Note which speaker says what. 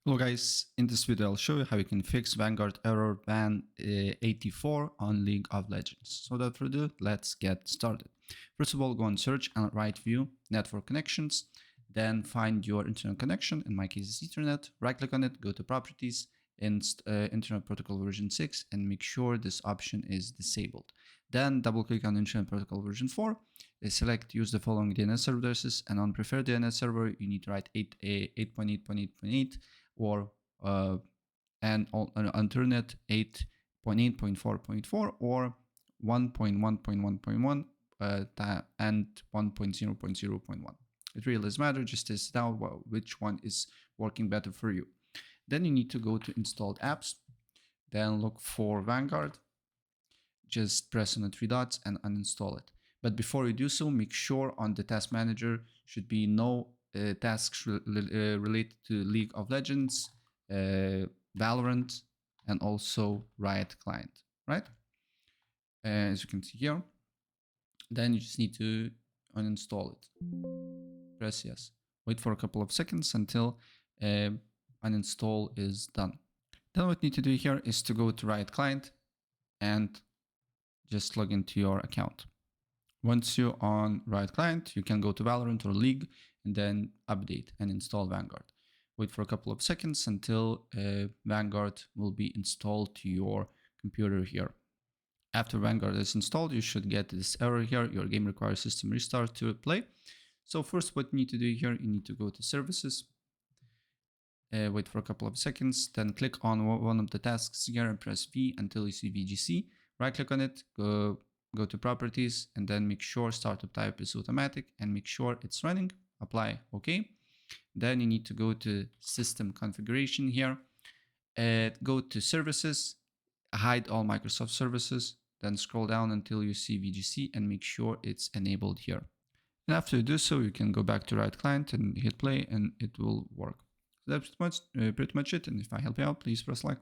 Speaker 1: Hello guys, in this video I'll show you how you can fix Vanguard error ban 84 on League of Legends. So without further ado, let's get started. First of all, go on search and right view network connections, then find your internet connection, in my case it's Ethernet, right click on it, go to properties, Internet Protocol version 6 and make sure this option is disabled. Then double click on Internet Protocol version 4, select use the following DNS services, and on preferred DNS server you need to write 8.8.8.8 or and alternate 8.8.4.4 or 1.1.1.1 and 1.0.0.1. It really doesn't matter, just test out which one is working better for you. Then you need to go to installed apps, then look for Vanguard, just press on the three dots and uninstall it. But before you do so, make sure on the task manager should be no tasks related to League of Legends, Valorant, and also Riot Client, right? As you can see here. Then you just need to uninstall it. Press yes. Wait for a couple of seconds until uninstall is done. Then what you need to do here is to go to Riot Client and just log into your account. Once you're on Riot Client, you can go to Valorant or League and then update and install Vanguard. Wait for a couple of seconds until Vanguard will be installed to your computer here. After Vanguard is installed, you should get this error here. Your game requires system restart to play. So first what you need to do here, you need to go to services. Wait for a couple of seconds, then click on one of the tasks here and press V until you see VGC. Right click on it, go to properties, and then make sure startup type is automatic and make sure it's running. Apply OK. Then you need to go to system configuration here, go to services, hide all Microsoft services, then scroll down until you see VGC and make sure it's enabled here. And after you do so, you can go back to Riot Client and hit play and it will work. So that's pretty much it. And if I help you out, please press like.